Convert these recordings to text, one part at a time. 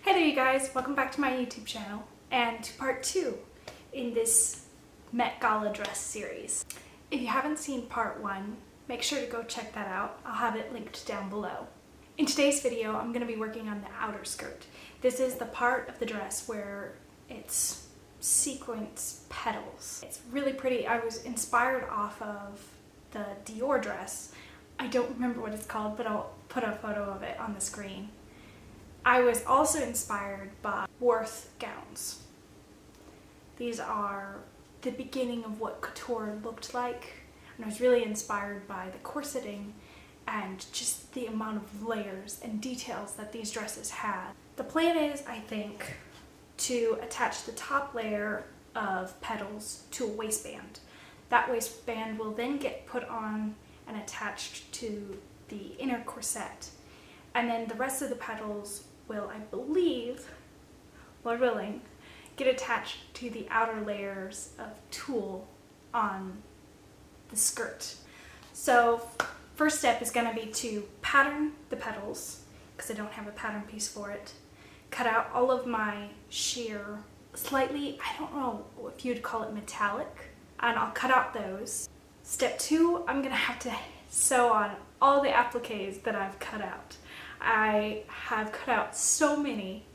Hey there you guys, welcome back to my YouTube channel and to part 2 in this Met Gala dress series. If you haven't seen part 1, make sure to go check that out. I'll have it linked down below. In today's video, I'm going to be working on the outer skirt. This is the part of the dress where it's sequins petals. It's really pretty. I was inspired off of the Dior dress. I don't remember what it's called, but I'll put a photo of it on the screen. I was also inspired by Worth gowns. These are the beginning of what couture looked like, and I was really inspired by the corseting and just the amount of layers and details that these dresses had. The plan is, I think, to attach the top layer of petals to a waistband. That waistband will then get put on and attached to the inner corset, and then the rest of the petals will, I believe, Lord willing, get attached to the outer layers of tulle on the skirt. So first step is going to be to pattern the petals, because I don't have a pattern piece for it. Cut out all of my sheer, slightly, I don't know if you'd call it metallic, and I'll cut out those. Step 2, I'm going to have to sew on all the appliques that I've cut out. I have cut out so many.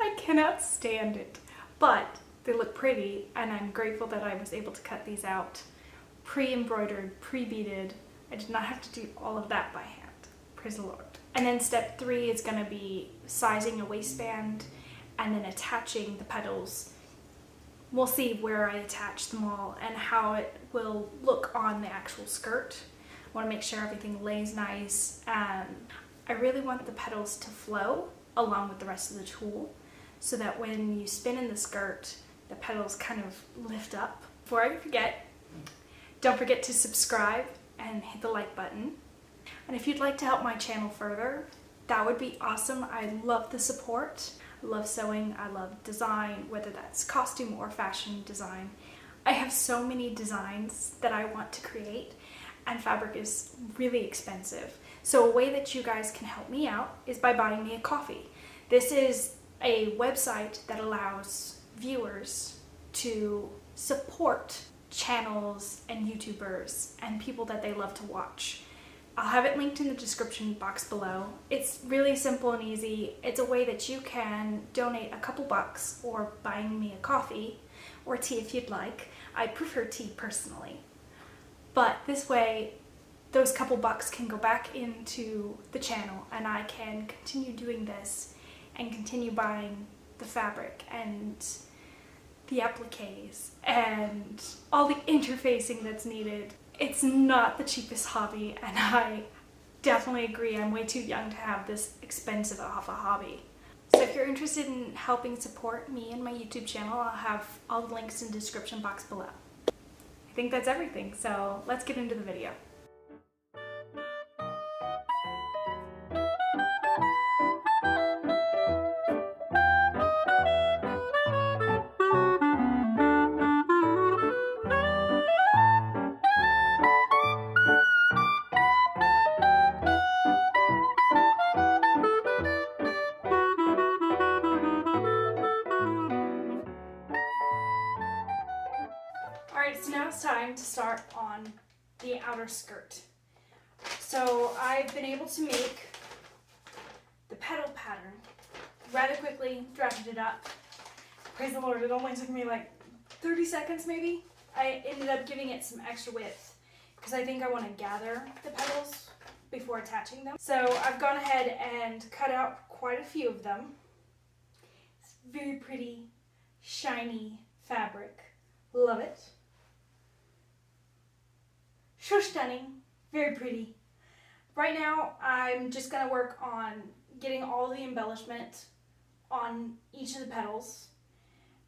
I cannot stand it, but they look pretty, and I'm grateful that I was able to cut these out pre-embroidered, pre-beaded. I did not have to do all of that by hand. Praise the Lord. And then step 3 is going to be sizing a waistband and then attaching the petals. We'll see where I attach them all and how it will look on the actual skirt. I want to make sure everything lays nice, and I really want the petals to flow along with the rest of the tulle so that when you spin in the skirt, the petals kind of lift up. Before I forget, don't forget to subscribe and hit the like button. And if you'd like to help my channel further, that would be awesome. I love the support. I love sewing. I love design, whether that's costume or fashion design. I have so many designs that I want to create, and fabric is really expensive. So a way that you guys can help me out is by buying me a coffee. This is a website that allows viewers to support channels and YouTubers and people that they love to watch. I'll have it linked in the description box below. It's really simple and easy. It's a way that you can donate a couple bucks or buying me a coffee or tea if you'd like. I prefer tea personally. But this way, those couple bucks can go back into the channel, and I can continue doing this and continue buying the fabric and the appliques and all the interfacing that's needed. It's not the cheapest hobby, and I definitely agree I'm way too young to have this expensive of a hobby. So if you're interested in helping support me and my YouTube channel, I'll have all the links in the description box below. I think that's everything, so let's get into the video. Alright, so now it's time to start on the outer skirt. So I've been able to make the petal pattern rather quickly, drafted it up. Praise the Lord, it only took me like 30 seconds maybe. I ended up giving it some extra width because I think I want to gather the petals before attaching them. So I've gone ahead and cut out quite a few of them. It's very pretty, shiny fabric. Love it. So stunning, very pretty. Right now, I'm just gonna work on getting all the embellishment on each of the petals,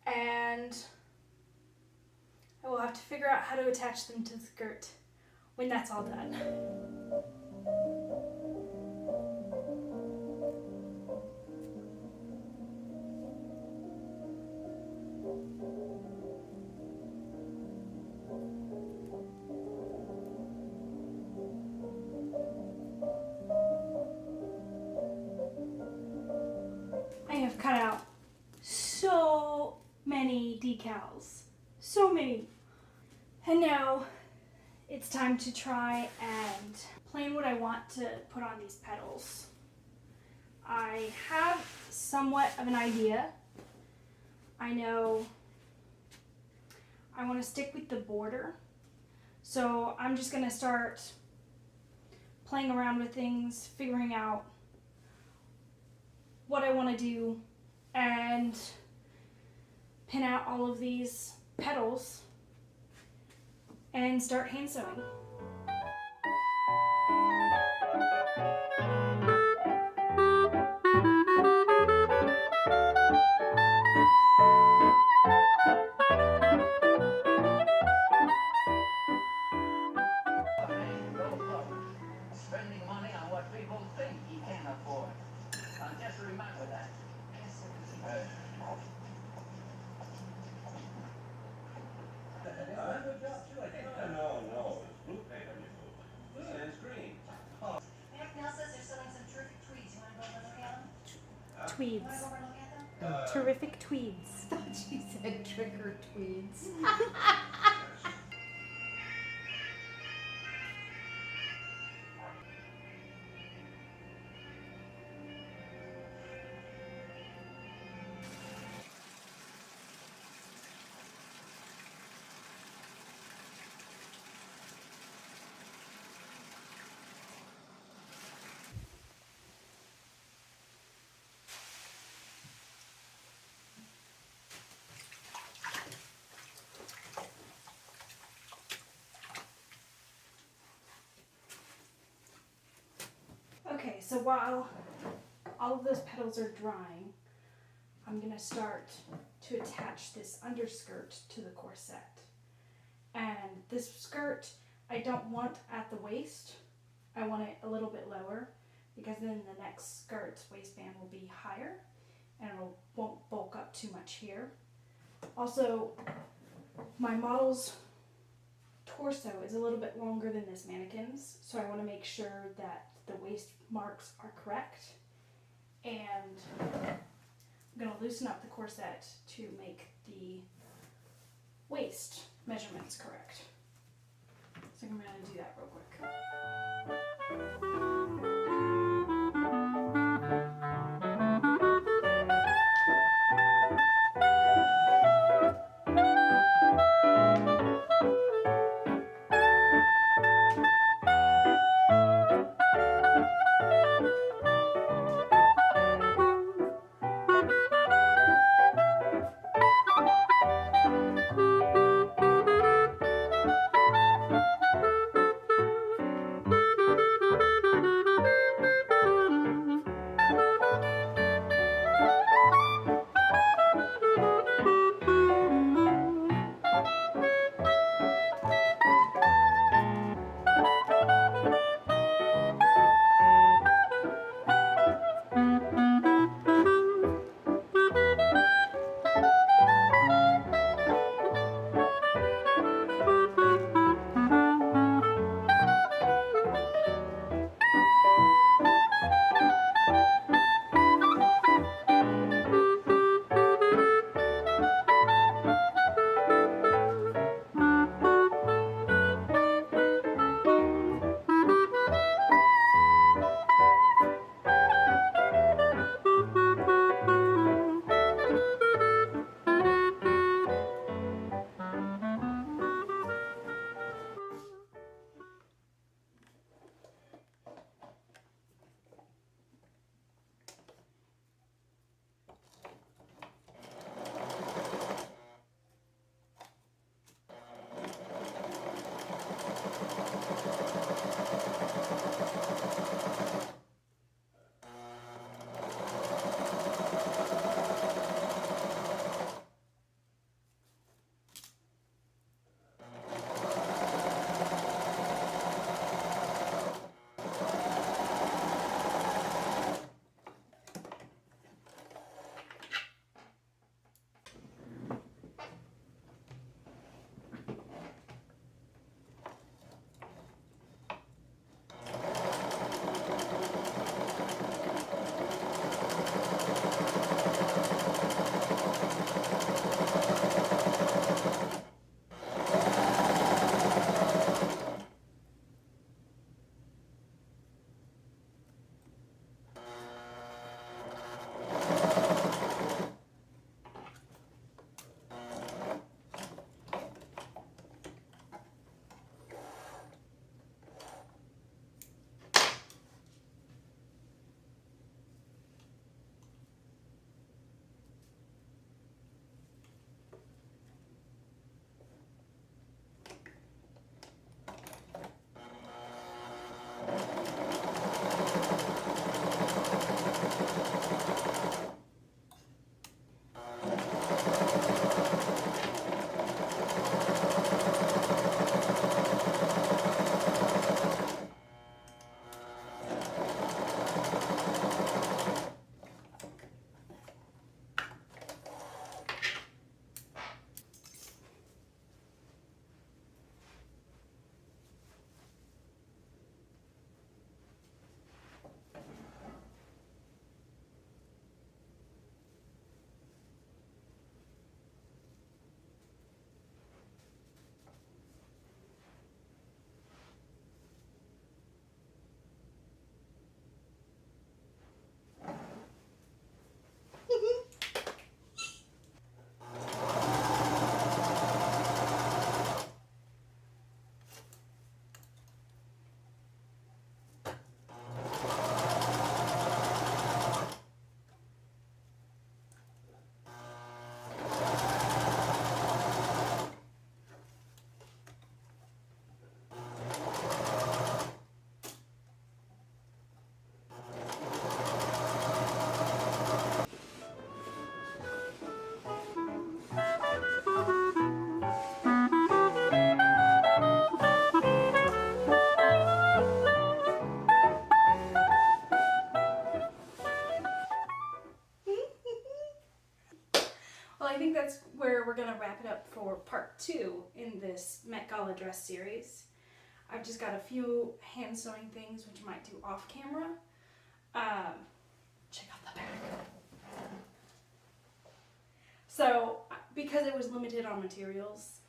and I will have to figure out how to attach them to the skirt when that's all done. decals. So many. And now it's time to try and plan what I want to put on these petals. I have somewhat of an idea. I know I want to stick with the border. So I'm just going to start playing around with things, figuring out what I want to do, and pin out all of these petals and start hand sewing. Spending money on what people think you can afford. Just remember that. Good job too, I think. No, it's blue paint on your boot. This is green. Nell says they're selling some terrific tweeds. You want to go over and look at them? You want to Tweeds. go over and look at them? Terrific tweeds. Thought she said trick or tweeds. Okay, so while all of those petals are drying, I'm going to start to attach this underskirt to the corset. And this skirt, I don't want at the waist. I want it a little bit lower, because then the next skirt's waistband will be higher and it won't bulk up too much here. Also, my model's torso is a little bit longer than this mannequin's, so I want to make sure that the waist marks are correct, and I'm going to loosen up the corset to make the waist measurements correct. So I'm going to do that real quick. gonna wrap it up for part 2 in this Met Gala dress series. I've just got a few hand sewing things which I might do off camera. Check out the back. So, because it was limited on materials,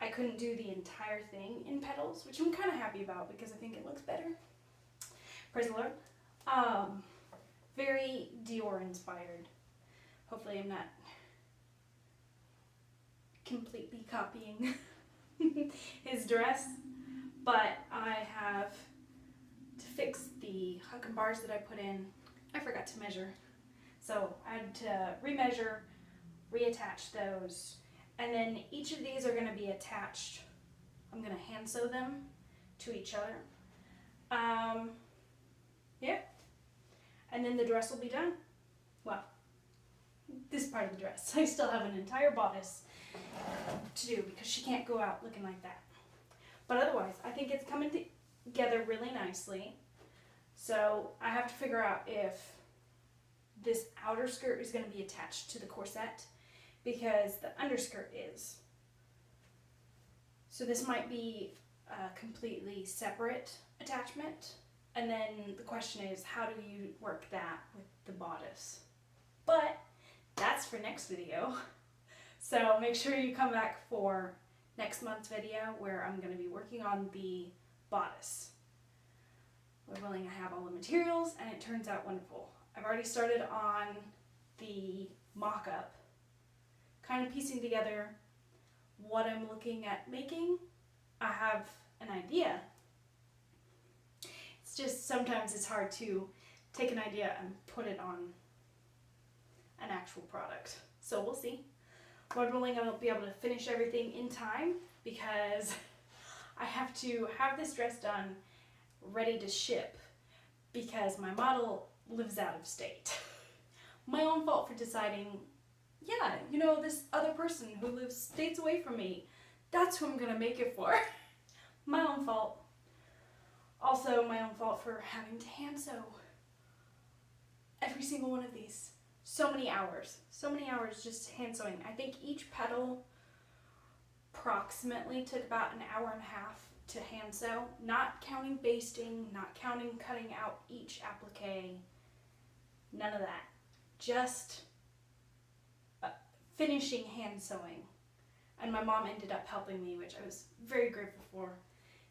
I couldn't do the entire thing in petals, which I'm kind of happy about because I think it looks better. Praise the Lord. Very Dior inspired. Hopefully I'm not completely copying his dress, but I have to fix the hook and bars that I put in. I forgot to measure, so I had to remeasure, reattach those, and then each of these are going to be attached. I'm going to hand sew them to each other. Yeah, and then the dress will be done. Well, this part of the dress. I still have an entire bodice to do because she can't go out looking like that. But otherwise, I think it's coming together really nicely. So I have to figure out if this outer skirt is going to be attached to the corset because the underskirt is. So this might be a completely separate attachment. And then the question is, how do you work that with the bodice? But that's for next video. So make sure you come back for next month's video where I'm going to be working on the bodice. Lord willing, I have all the materials and it turns out wonderful. I've already started on the mock-up, kind of piecing together what I'm looking at making. I have an idea. It's just sometimes it's hard to take an idea and put it on an actual product. So we'll see. Lord willing, I'll be able to finish everything in time because I have to have this dress done, ready to ship, because my model lives out of state. My own fault for deciding, yeah, you know, this other person who lives states away from me, that's who I'm gonna make it for. My own fault. Also, my own fault for having to hand sew every single one of these. So many hours just hand sewing. I think each petal approximately took about an hour and a half to hand sew, not counting basting, not counting cutting out each applique, none of that. Just finishing hand sewing. And my mom ended up helping me, which I was very grateful for.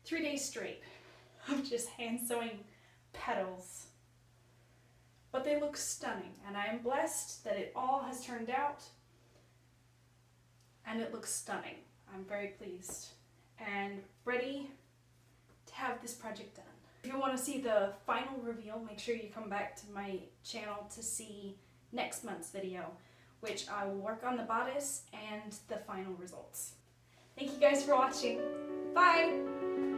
3 days straight of just hand sewing petals. But they look stunning, and I am blessed that it all has turned out, and it looks stunning. I'm very pleased and ready to have this project done. If you want to see the final reveal, make sure you come back to my channel to see next month's video, which I will work on the bodice and the final results. Thank you guys for watching. Bye!